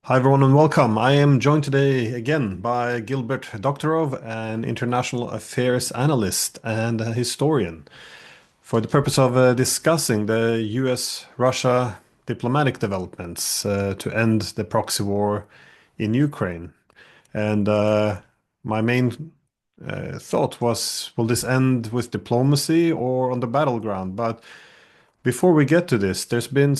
Hi everyone and welcome. I am joined today again by Gilbert Doctorow, an international affairs analyst and a historian, for the purpose of discussing the US-Russia diplomatic developments to end the proxy war in Ukraine. And my main thought was, will this end with diplomacy or on the battleground? But before we get to this, there's been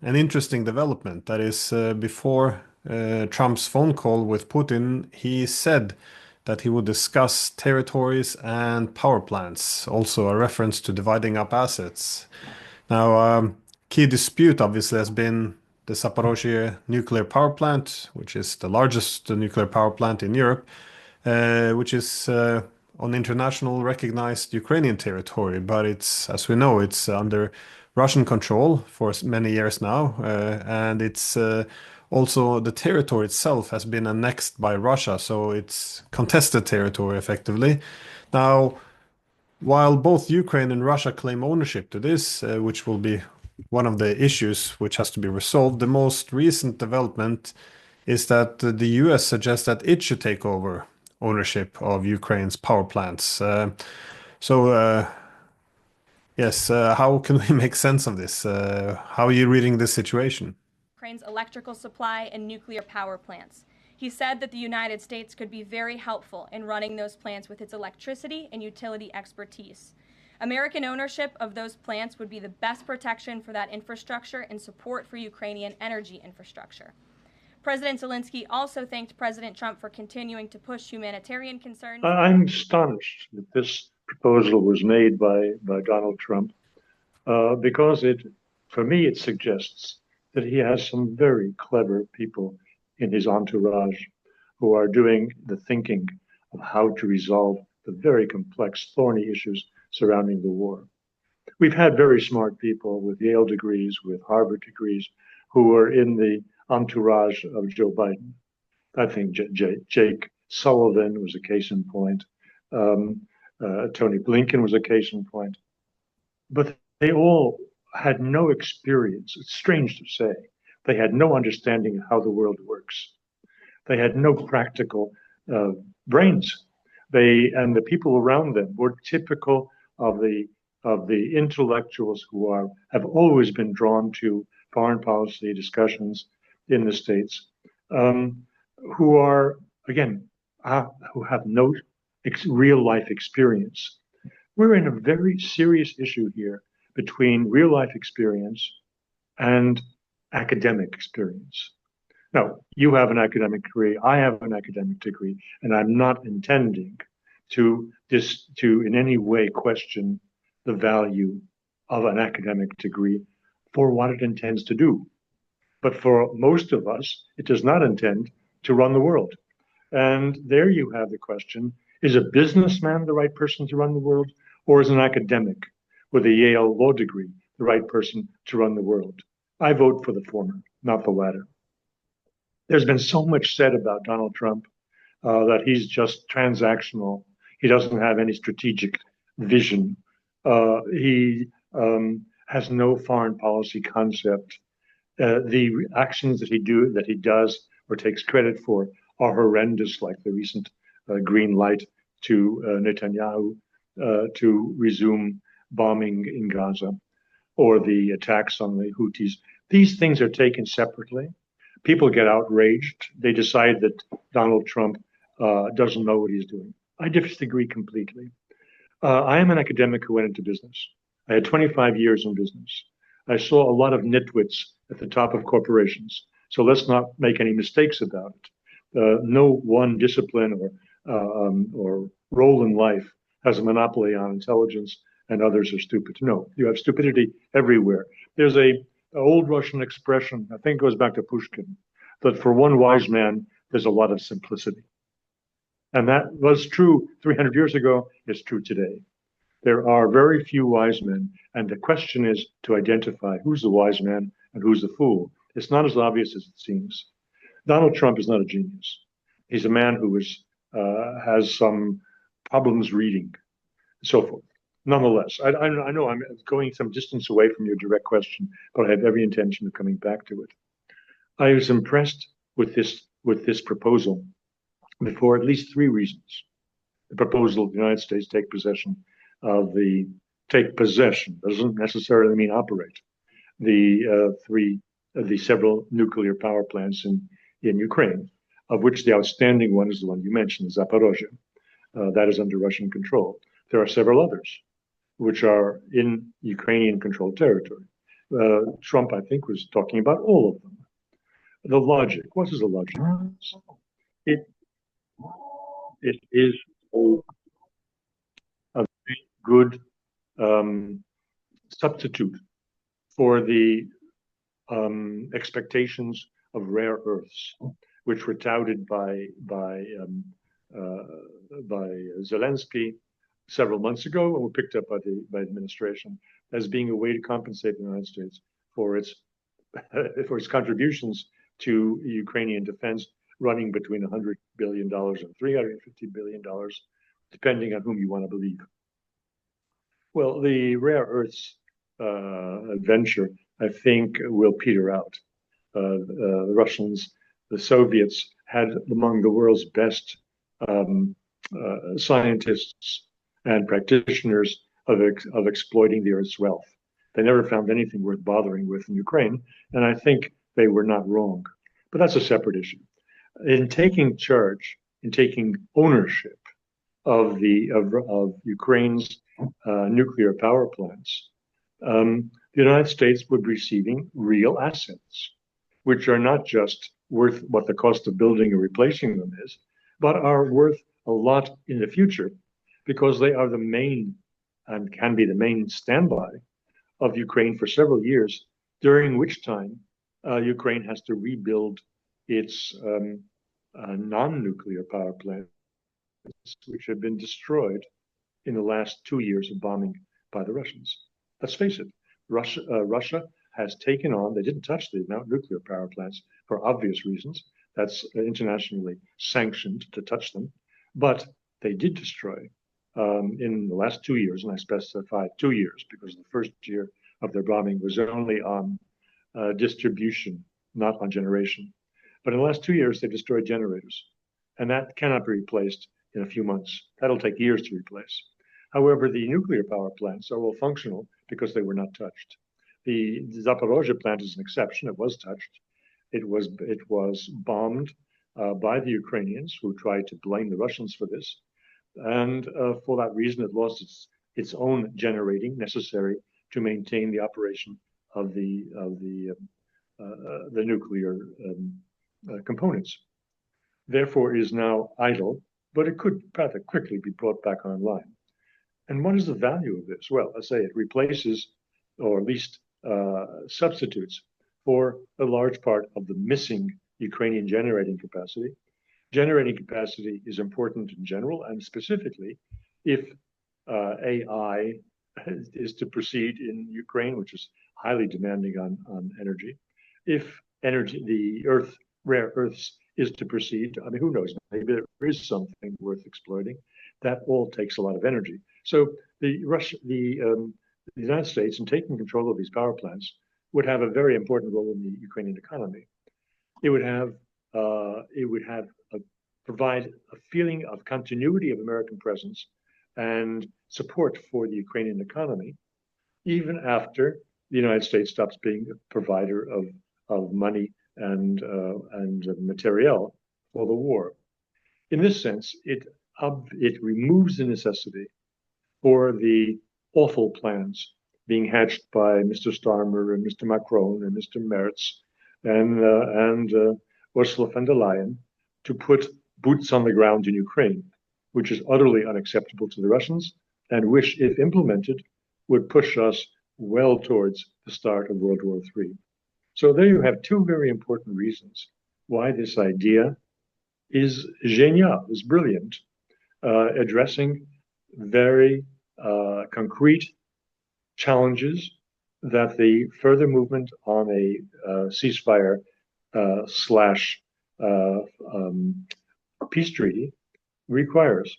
an interesting development. That is, before Trump's phone call with Putin, he said that he would discuss territories and power plants, also a reference to dividing up assets. Now, key dispute obviously has been the Zaporozhye nuclear power plant, which is the largest nuclear power plant in Europe, which is on international recognized Ukrainian territory, but it's, as we know, it's under Russian control for many years now, and it's also the territory itself has been annexed by Russia, so it's contested territory effectively. Now, while both Ukraine and Russia claim ownership to this, which will be one of the issues which has to be resolved, the most recent development is that the US suggests that it should take over ownership of Ukraine's power plants. So, yes, how can we make sense of this? How are you reading this situation? Ukraine's electrical supply and nuclear power plants. He said that the United States could be very helpful in running those plants with its electricity and utility expertise. American ownership of those plants would be the best protection for that infrastructure and support for Ukrainian energy infrastructure. President Zelensky also thanked President Trump for continuing to push humanitarian concerns. I'm astonished that this proposal was made by Donald Trump because for me, it suggests that he has some very clever people in his entourage who are doing the thinking of how to resolve the very complex, thorny issues surrounding the war. We've had very smart people with Yale degrees, with Harvard degrees, who are in the entourage of Joe Biden. I think Jake Sullivan was a case in point. Tony Blinken was a case in point. But they all had no experience. It's strange to say. They had no understanding of how the world works. They had no practical brains. And the people around them were typical of the intellectuals who have always been drawn to foreign policy discussions in the States, who are, again, who have no real life experience. We're in a very serious issue here between real life experience and academic experience. Now, you have an academic degree, I have an academic degree, and I'm not intending to in any way question the value of an academic degree for what it intends to do. But for most of us, it does not intend to run the world. And there you have the question, is a businessman the right person to run the world, or is an academic with a Yale law degree the right person to run the world? I vote for the former, not the latter. There's been so much said about Donald Trump that he's just transactional. He doesn't have any strategic vision. He has no foreign policy concept. The actions that he does or takes credit for are horrendous, like the recent green light to Netanyahu to resume bombing in Gaza, or the attacks on the Houthis. These things are taken separately. People get outraged. They decide that Donald Trump doesn't know what he's doing. I disagree completely. I am an academic who went into business. I had 25 years in business. I saw a lot of nitwits at the top of corporations. So let's not make any mistakes about it. No one discipline or role in life has a monopoly on intelligence, and others are stupid. No, you have stupidity everywhere. There's an old Russian expression, I think it goes back to Pushkin, that for one wise man, there's a lot of simplicity. And that was true 300 years ago. It's true today. There are very few wise men, and the question is to identify who's the wise man and who's the fool. It's not as obvious as it seems. Donald Trump is not a genius. He's a man who has some problems reading, and so forth. Nonetheless, I know I'm going some distance away from your direct question, but I have every intention of coming back to it. I was impressed with this proposal for at least three reasons. The proposal of the United States take possession doesn't necessarily mean operate the several nuclear power plants in Ukraine, of which the outstanding one is the one you mentioned, Zaporozhye. That is under Russian control. There are several others which are in Ukrainian-controlled territory. Trump, I think, was talking about all of them. The logic. What is the logic? It it is a very good substitute for the expectations of rare earths, which were touted by Zelensky several months ago and were picked up by the administration as being a way to compensate the United States for its for its contributions to Ukrainian defense, running between $100 billion and $350 billion, depending on whom you want to believe. Well, the rare earths venture, I think, will peter out. The Russians, the Soviets had among the world's best scientists and practitioners of exploiting the Earth's wealth. They never found anything worth bothering with in Ukraine, and I think they were not wrong. But that's a separate issue. In taking charge, in taking ownership of Ukraine's nuclear power plants, the United States would be receiving real assets, which are not just worth what the cost of building or replacing them is, but are worth a lot in the future because they are the main and can be the main standby of Ukraine for several years, during which time Ukraine has to rebuild its non-nuclear power plants, which have been destroyed in the last 2 years of bombing by the Russians. Let's face it, Russia has taken on, they didn't touch the nuclear power plants for obvious reasons. That's internationally sanctioned to touch them. But they did destroy in the last 2 years, and I specify 2 years because the first year of their bombing was only on distribution, not on generation. But in the last 2 years, they destroyed generators, and that cannot be replaced in a few months. That'll take years to replace. However, the nuclear power plants are all functional because they were not touched. The Zaporozhye plant is an exception. It was touched. It was bombed by the Ukrainians, who tried to blame the Russians for this, and for that reason, it lost its own generating necessary to maintain the operation of the nuclear components. Therefore, it is now idle, but it could rather quickly be brought back online. And what is the value of this? Well, let's say it replaces, or at least substitutes, for a large part of the missing Ukrainian generating capacity. Generating capacity is important in general, and specifically if AI is to proceed in Ukraine, which is highly demanding on energy. If the rare earths is to proceed, I mean, who knows? Maybe there is something worth exploiting. That all takes a lot of energy. So the United States, in taking control of these power plants, would have a very important role in the Ukrainian economy. It would provide a feeling of continuity of American presence and support for the Ukrainian economy, even after the United States stops being a provider of money and materiel for the war. In this sense, it removes the necessity for the awful plans being hatched by Mr. Starmer and Mr. Macron and Mr. Merz and Ursula von der Leyen to put boots on the ground in Ukraine, which is utterly unacceptable to the Russians and which, if implemented, would push us well towards the start of World War III. So there you have two very important reasons why this idea is genial, is brilliant, addressing very concrete challenges that the further movement on a ceasefire slash peace treaty requires.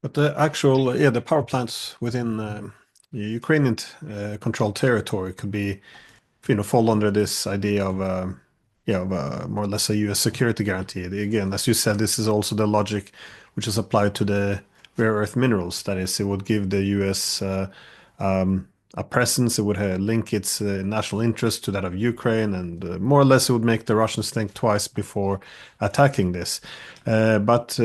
But the power plants within Ukrainian controlled territory could be, fall under this idea of yeah, more or less a U.S. security guarantee. Again, as you said, this is also the logic which is applied to the rare earth minerals. That is, it would give the U.S. A presence. It would link its national interest to that of Ukraine, and more or less it would make the Russians think twice before attacking this. But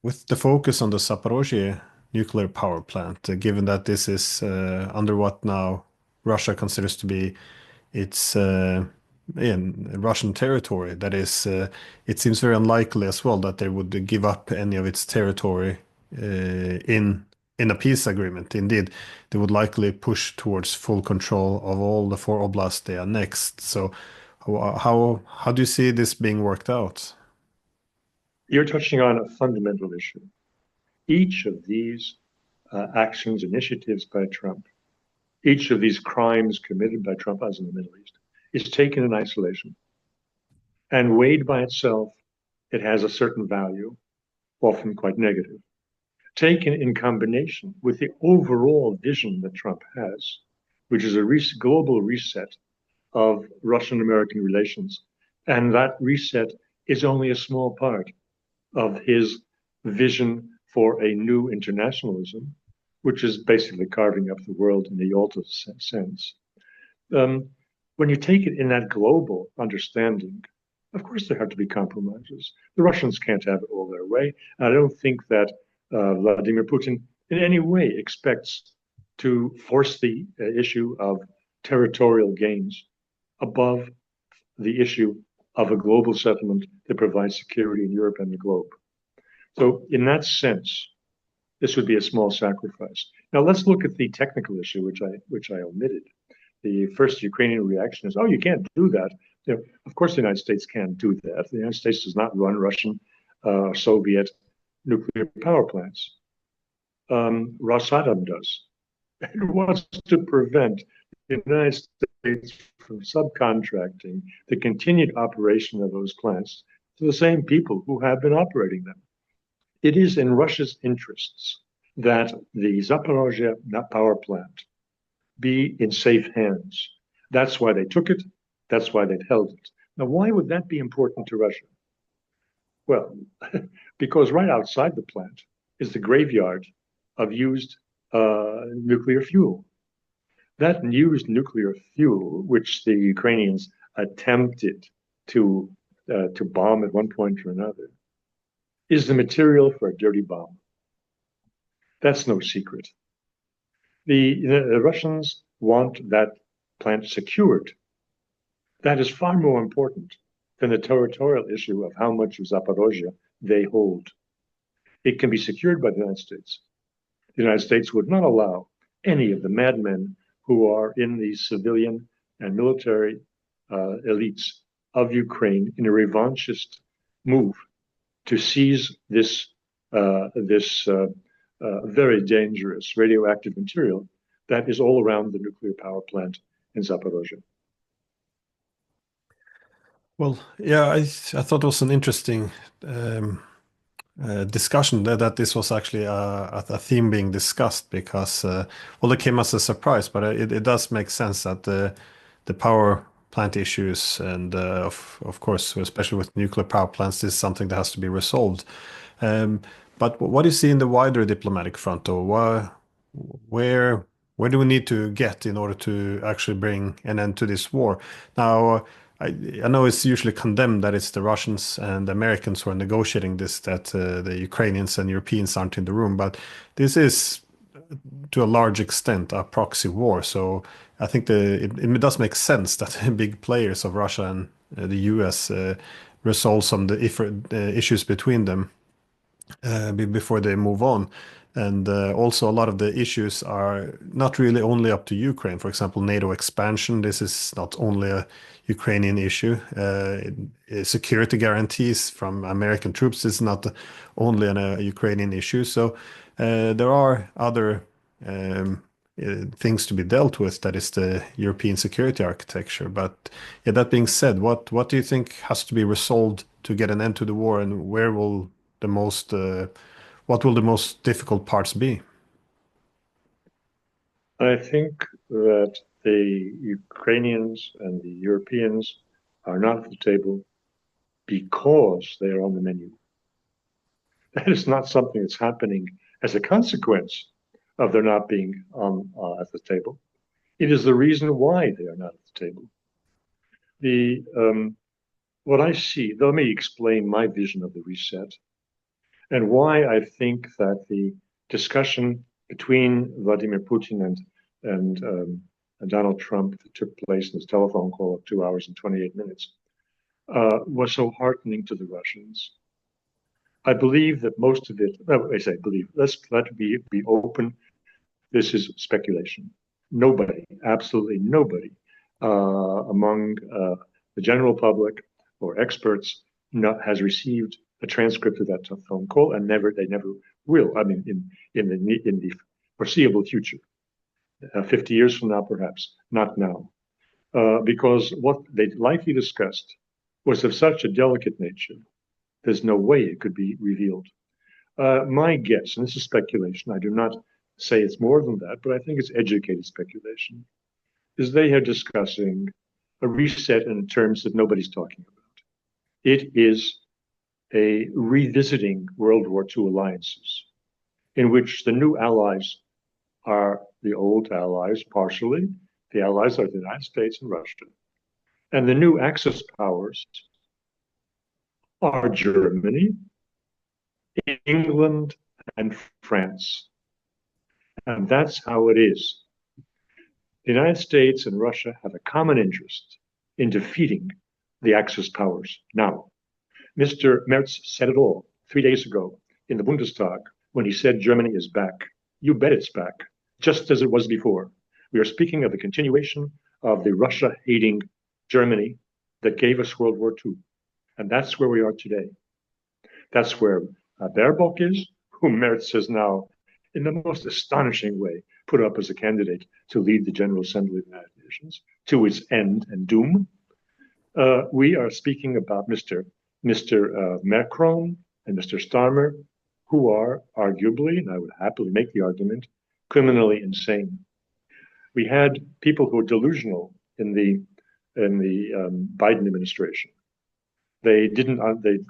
with the focus on the Zaporozhye nuclear power plant, given that this is under what now Russia considers to be its in Russian territory. That is, it seems very unlikely as well that they would give up any of its territory in a peace agreement. Indeed, they would likely push towards full control of all the four oblasts they annexed. So, how do you see this being worked out? You're touching on a fundamental issue. Each of these actions, initiatives by Trump, each of these crimes committed by Trump, as in the Middle East, is taken in isolation. And weighed by itself, it has a certain value, often quite negative. Taken in combination with the overall vision that Trump has, which is a global reset of Russian American relations. And that reset is only a small part of his vision for a new internationalism, which is basically carving up the world in the Yalta sense. When you take it in that global understanding, of course there have to be compromises. The Russians can't have it all their way. And I don't think that Vladimir Putin in any way expects to force the issue of territorial gains above the issue of a global settlement that provides security in Europe and the globe. So, in that sense, this would be a small sacrifice. Now, let's look at the technical issue, which I omitted. The first Ukrainian reaction is, "Oh, you can't do that." You know, of course, the United States can't do that. The United States does not run Russian, Soviet nuclear power plants. Rosatom does. It wants to prevent the United States from subcontracting the continued operation of those plants to the same people who have been operating them. It is in Russia's interests that the Zaporozhye power plant be in safe hands. That's why they took it. That's why they've held it. Now, why would that be important to Russia? Well, because right outside the plant is the graveyard of used nuclear fuel. That used nuclear fuel, which the Ukrainians attempted to bomb at one point or another, is the material for a dirty bomb. That's no secret. The Russians want that plant secured. That is far more important than the territorial issue of how much of Zaporozhye they hold. It can be secured by the United States. The United States would not allow any of the madmen who are in the civilian and military elites of Ukraine in a revanchist move to seize this very dangerous radioactive material that is all around the nuclear power plant in Zaporozhye. Well, yeah, I thought it was an interesting discussion that this was actually a theme being discussed because well, it came as a surprise, but it does make sense that the power plant issues and of course, especially with nuclear power plants, this is something that has to be resolved. Um, but what do you see in the wider diplomatic front, though? Where where do we need to get in order to actually bring an end to this war? Now, I know it's usually condemned that it's the Russians and the Americans who are negotiating this, that the Ukrainians and Europeans aren't in the room, but this is to a large extent a proxy war. So I think it does make sense that big players of Russia and the US resolve some of the issues between them before they move on. And also, a lot of the issues are not really only up to Ukraine. For example, NATO expansion. This is not only a Ukrainian issue. Security guarantees from American troops is not only a Ukrainian issue. So there are other things to be dealt with. That is the European security architecture. But yeah, that being said, what do you think has to be resolved to get an end to the war, and where will the most what will the most difficult parts be? I think that the Ukrainians and the Europeans are not at the table because they are on the menu. That is not something that's happening as a consequence of their not being on at the table. It is the reason why they are not at the table. The what I see, let me explain my vision of the reset and why I think that the discussion between Vladimir Putin and Donald Trump that took place in this telephone call of 2 hours and 28 minutes was so heartening to the Russians. I believe that most of it, I say believe, let be open. This is speculation. Nobody, absolutely nobody among the general public or experts has received a transcript of that phone call, and they never will. I mean, in the foreseeable future, 50 years from now, perhaps not now, because what they likely discussed was of such a delicate nature. There's no way it could be revealed. My guess, and this is speculation, I do not say it's more than that, but I think it's educated speculation, is they are discussing a reset in terms that nobody's talking about. It is a revisiting World War II alliances in which the new allies are the old allies partially. The allies are the United States and Russia. And the new Axis powers are Germany, England, and France. And that's how it is. The United States and Russia have a common interest in defeating the Axis powers. Now, Mr. Merz said it all 3 days ago in the Bundestag when he said Germany is back. You bet it's back, just as it was before. We are speaking of the continuation of the Russia-hating Germany that gave us World War II. And that's where we are today. That's where Baerbock is, whom Merz has now, in the most astonishing way, put up as a candidate to lead the General Assembly of the United Nations to its end and doom. We are speaking about Mr. Macron and Mr. Starmer, who are arguably, and I would happily make the argument, criminally insane. We had people who were delusional in the Biden administration. They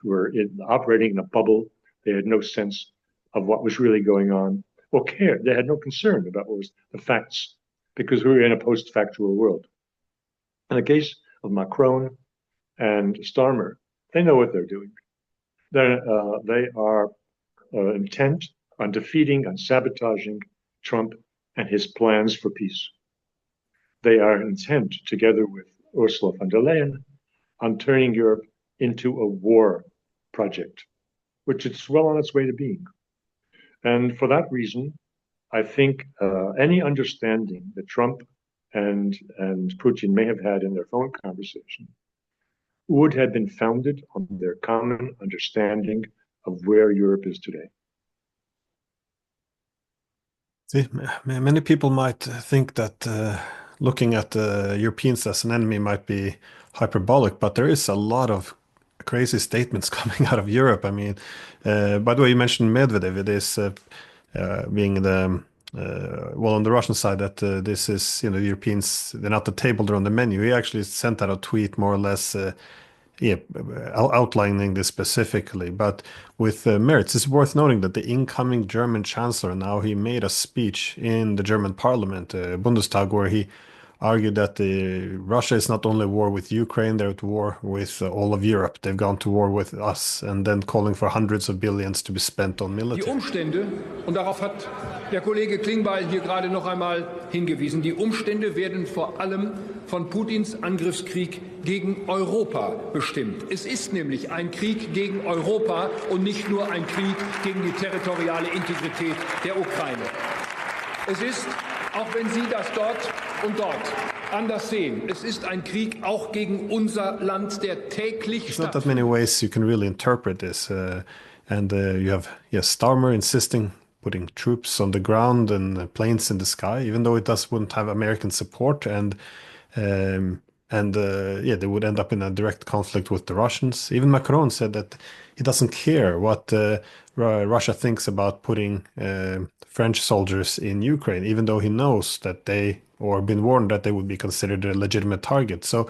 were operating in a bubble. They had no sense of what was really going on or cared. They had no concern about what was the facts because we were in a post-factual world. In the case of Macron and Starmer, they know what they're doing. They are intent on defeating and sabotaging Trump and his plans for peace. They are intent, together with Ursula von der Leyen, on turning Europe into a war project, which it's well on its way to being. And for that reason, I think any understanding that Trump and Putin may have had in their phone conversation would have been founded on their common understanding of where Europe is today. See, many people might think that looking at the Europeans as an enemy might be hyperbolic, but there is a lot of crazy statements coming out of Europe. I mean, by the way, you mentioned Medvedev. It is being the well on the Russian side that this is the Europeans, they're not the table, they're on the menu. He actually sent out a tweet more or less outlining this specifically. But with Merz, it's worth noting that the incoming German chancellor now, he made a speech in the German parliament, Bundestag, where he argued that Russia is not only at war with Ukraine, they're at war with all of Europe. They've gone to war with us, and then calling for hundreds of billions to be spent on military. Die Umstände, und darauf hat der Kollege Klingbeil hier gerade noch einmal hingewiesen, die Umstände werden vor allem von Putins Angriffskrieg gegen Europa bestimmt. Es ist nämlich ein Krieg gegen Europa und nicht nur ein Krieg gegen die territoriale Integrität der Ukraine. Es ist, auch wenn Sie das dort und dort anders sehen, es ist ein Krieg auch gegen unser Land, der täglich There's not that many ways you can really interpret this. You have, yes, Starmer insisting putting troops on the ground and planes in the sky, even though wouldn't have American support, they would end up in a direct conflict with the Russians. Even Macron said that he doesn't care what Russia thinks about putting French soldiers in Ukraine, even though he knows that been warned that they would be considered a legitimate target. So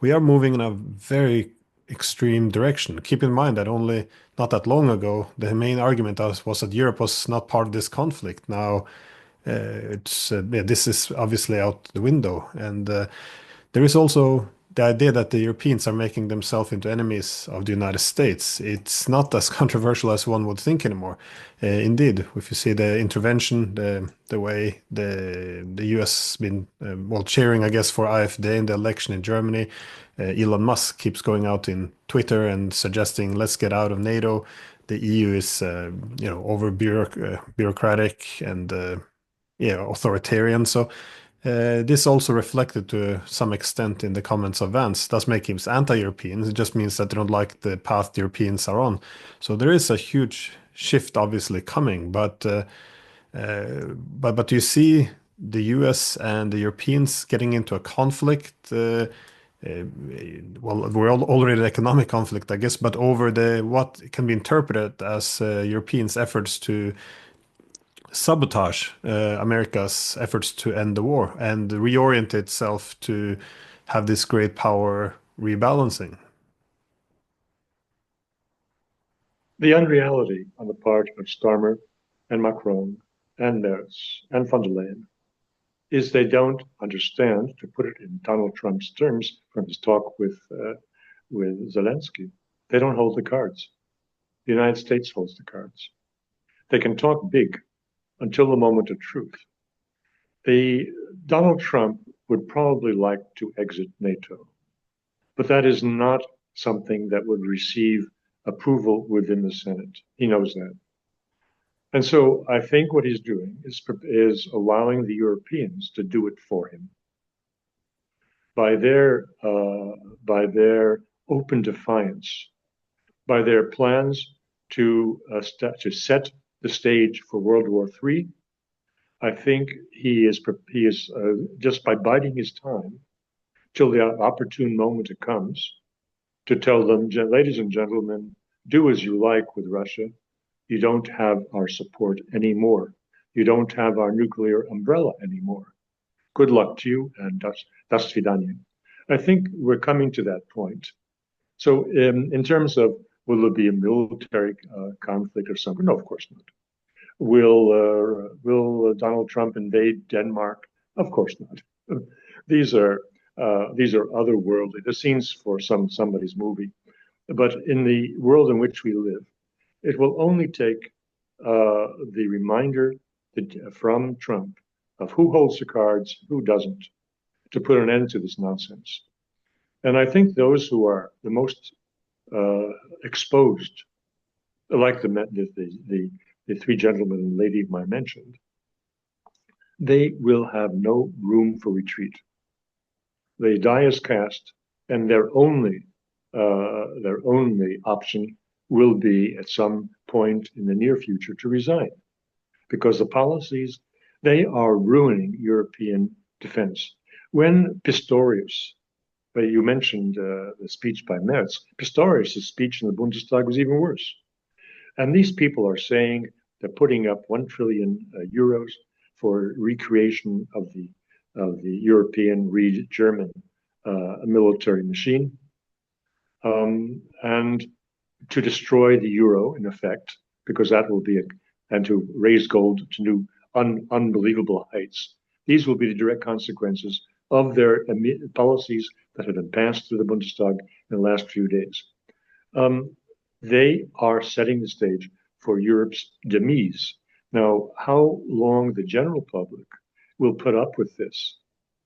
we are moving in a very extreme direction. Keep in mind that only not that long ago, the main argument was that Europe was not part of this conflict. Now, yeah, this is obviously out the window, and there is also the idea that the Europeans are making themselves into enemies of the United States. It's not as controversial as one would think anymore. Indeed, if you see the intervention, the way the U.S. been well cheering, I guess, for AfD in the election in Germany, Elon Musk keeps going out in Twitter and suggesting let's get out of NATO. The EU is over bureaucratic and yeah, authoritarian. So this also reflected to some extent in the comments of Vance. Does make him anti-European. It just means that they don't like the path the Europeans are on. So there is a huge shift obviously coming, but you see the US and the Europeans getting into a conflict. Well, we're already in economic conflict, I guess, but over the what can be interpreted as Europeans' efforts to sabotage America's efforts to end the war and reorient itself to have this great power rebalancing. The unreality on the part of Starmer and Macron and Merz and von der Leyen is they don't understand, to put it in Donald Trump's terms from his talk with Zelensky, they don't hold the cards. The United States holds the cards. They can talk big until the moment of truth. Donald Trump would probably like to exit NATO, but that is not something that would receive approval within the Senate. He knows that. And so I think what he's doing is allowing the Europeans to do it for him by their open defiance, by their plans to set the stage for World War III. I think he is just by biding his time till the opportune moment comes to tell them, ladies and gentlemen, do as you like with Russia. You don't have our support anymore. You don't have our nuclear umbrella anymore. Good luck to you, and das svidaniya. I think we're coming to that point. So in terms of will there be a military conflict or something? No, of course not. Will Donald Trump invade Denmark? Of course not. These are otherworldly. The scenes for somebody's movie. But in the world in which we live, it will only take the reminder from Trump of who holds the cards, who doesn't, to put an end to this nonsense. And I think those who are the most exposed, like the three gentlemen and lady I mentioned, they will have no room for retreat. The die is cast, and their only option will be at some point in the near future to resign, because the policies, they are ruining European defense. When Pistorius, you mentioned the speech by Merz, Pistorius' speech in the Bundestag was even worse. And these people are saying they're putting up 1 trillion euros for recreation of the European German military machine, and to destroy the euro in effect, because that will be and to raise gold to new unbelievable heights. These will be the direct consequences of their policies that have been passed through the Bundestag in the last few days. They are setting the stage for Europe's demise. Now, how long the general public will put up with this,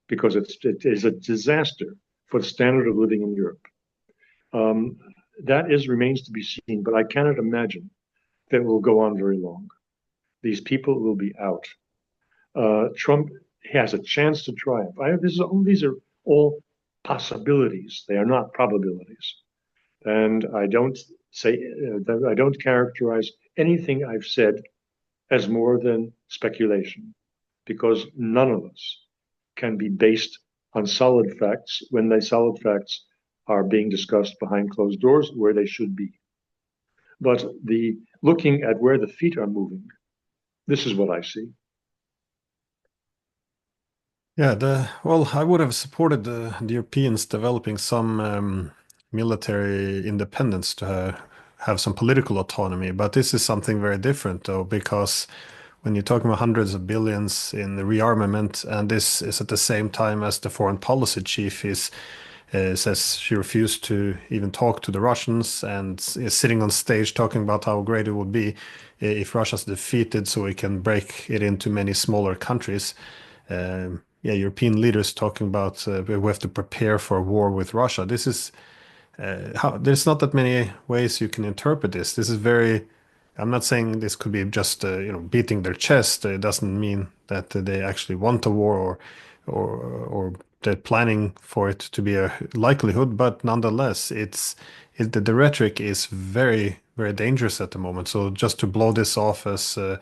because it is a disaster for the standard of living in Europe. That remains to be seen, but I cannot imagine that it will go on very long. These people will be out. Trump has a chance to triumph. These are all possibilities. They are not probabilities. And I don't characterize anything I've said as more than speculation, because none of us can be based on solid facts when the solid facts are being discussed behind closed doors where they should be. But looking at where the feet are moving, this is what I see. Yeah, well, I would have supported the Europeans developing some military independence to have some political autonomy, but this is something very different, though, because when you're talking about hundreds of billions in the rearmament, and this is at the same time as the foreign policy chief says she refused to even talk to the Russians and is sitting on stage talking about how great it would be if Russia's defeated so we can break it into many smaller countries. Yeah, European leaders talking about we have to prepare for a war with Russia. This is there's not that many ways you can interpret this. This is very. I'm not saying this could be just beating their chest. It doesn't mean that they actually want a war or they're planning for it to be a likelihood. But nonetheless, the rhetoric is very dangerous at the moment. So just to blow this off as yeah,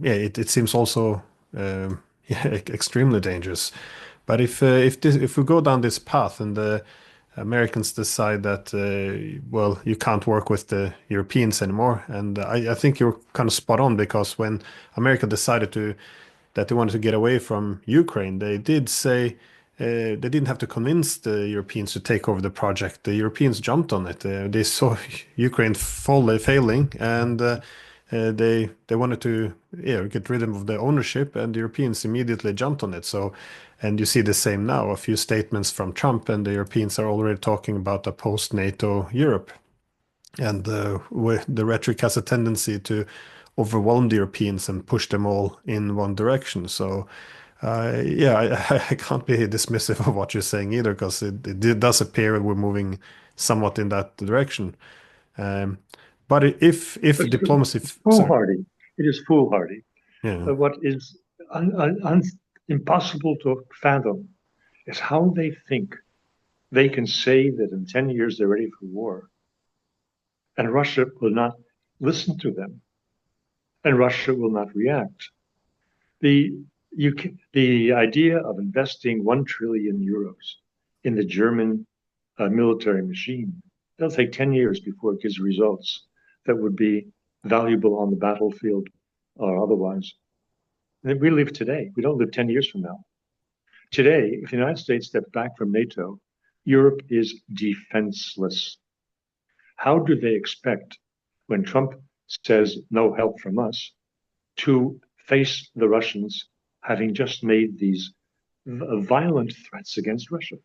it seems also yeah, extremely dangerous. But if we go down this path and the Americans decide that well, you can't work with the Europeans anymore, and I think you're kind of spot on because when America decided that they wanted to get away from Ukraine, they did say they didn't have to convince the Europeans to take over the project. The Europeans jumped on it. They saw Ukraine failing, and they wanted to get rid of the ownership, and the Europeans immediately jumped on it. So, and you see the same now. A few statements from Trump, and the Europeans are already talking about a post-NATO Europe. And the rhetoric has a tendency to overwhelm the Europeans and push them all in one direction. So, yeah, I can't be dismissive of what you're saying either, because it does appear we're moving somewhat in that direction. Um, but if It's diplomacy, sorry, foolhardy. It is foolhardy. yeah, What is impossible to fathom is how they think they can say that in 10 years they're ready for war, and Russia will not listen to them, and Russia will not react. The the idea of investing 1 trillion euros in the German military machine, it'll take 10 years before it gives results that would be valuable on the battlefield or otherwise. And we live today. We don't live 10 years from now. Today, if the United States steps back from NATO, Europe is defenseless. How do they expect, when Trump says no help from us, to face the Russians having just made these violent threats against Russia?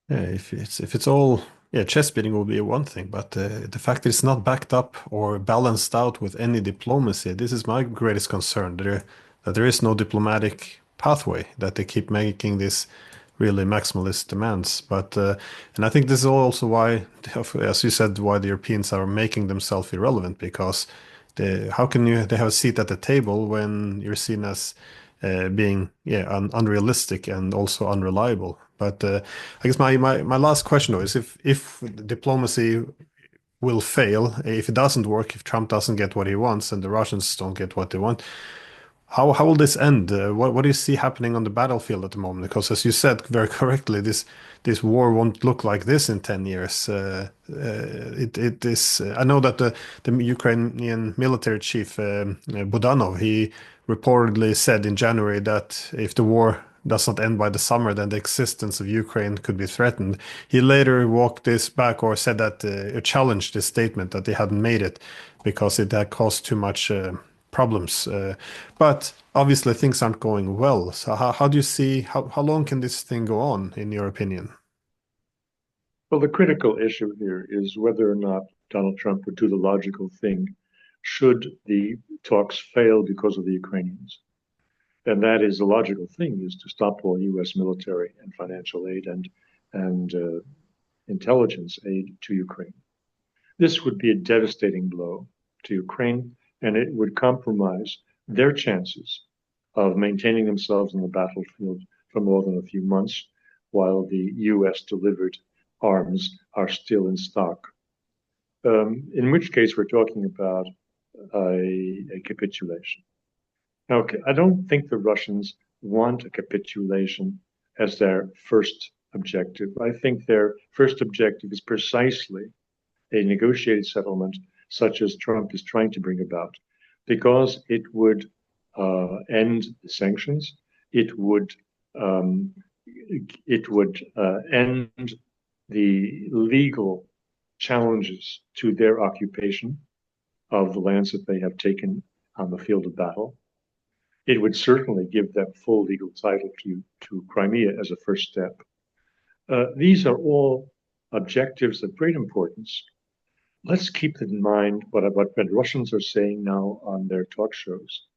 yeah, if it's all, yeah, chess beating will be one thing, but the fact that it's not backed up or balanced out with any diplomacy, this is my greatest concern. That there is no diplomatic pathway, that they keep making this really maximalist demands. But and I think this is also why, as you said, why the Europeans are making themselves irrelevant, because how can they have a seat at the table when you're seen as being unrealistic and also unreliable? But I guess my last question though is if diplomacy will fail, if it doesn't work, if Trump doesn't get what he wants and the Russians don't get what they want, how will this end? What do you see happening on the battlefield at the moment? Because as you said very correctly, this war won't look like this in 10 years. It is. I know that the Ukrainian military chief Budanov, he reportedly said in January that if the war does not end by the summer, then the existence of Ukraine could be threatened. He later walked this back, or said that challenged this statement that they hadn't made it because it had caused too much problems. But obviously things aren't going well. So how do you see how long can this thing go on, in your opinion? Well, the critical issue here is whether or not Donald Trump would do the logical thing should the talks fail because of the Ukrainians. And that is the logical thing, is to stop all U.S. military and financial aid and intelligence aid to Ukraine. This would be a devastating blow to Ukraine, and it would compromise their chances of maintaining themselves on the battlefield for more than a few months while the U.S. delivered arms are still in stock. In which case, we're talking about a capitulation. Now, I don't think the Russians want a capitulation as their first objective. I think their first objective is precisely a negotiated settlement, such as Trump is trying to bring about, because it would end the sanctions. It would um, end the legal challenges to their occupation of the lands that they have taken on the field of battle. It would certainly give them full legal title to Crimea as a first step. These are all objectives of great importance. Let's keep in mind what the Russians are saying now on their talk shows.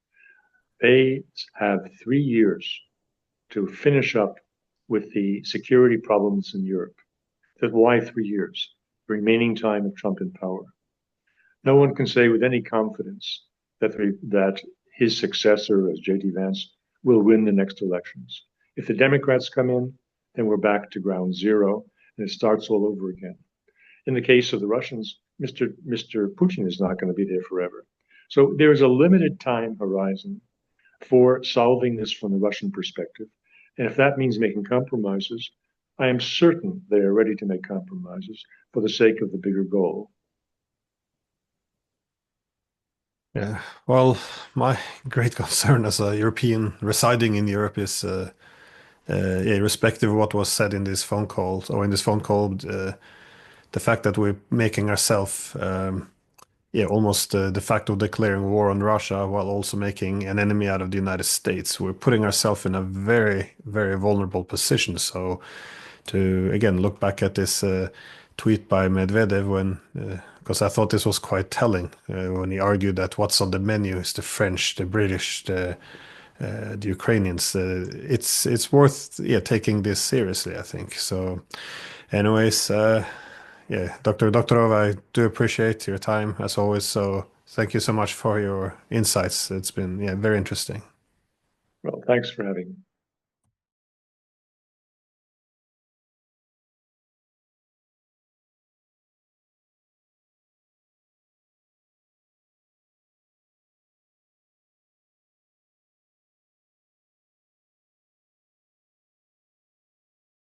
They have 3 years to finish up with the security problems in Europe. That's why 3 years? The remaining time of Trump in power. No one can say with any confidence that his successor, as J.D. Vance, will win the next elections. If the Democrats come in, then we're back to ground zero and it starts all over again. In the case of the Russians, Mr. Putin is not going to be there forever. So there is a limited time horizon for solving this from the Russian perspective. And if that means making compromises, I am certain they are ready to make compromises for the sake of the bigger goal. Yeah. Well, my great concern as a European residing in Europe is, irrespective of what was said in this phone call, the fact that we're making ourselves, almost de facto declaring war on Russia while also making an enemy out of the United States. We're putting ourselves in a very, very vulnerable position. So to again look back at this tweet by Medvedev when because I thought this was quite telling when he argued that what's on the menu is the French, the British, the Ukrainians. It's worth taking this seriously, I think. So, anyways, Dr. Doctorow, I do appreciate your time as always. So thank you so much for your insights. It's been very interesting. Well, thanks for having me.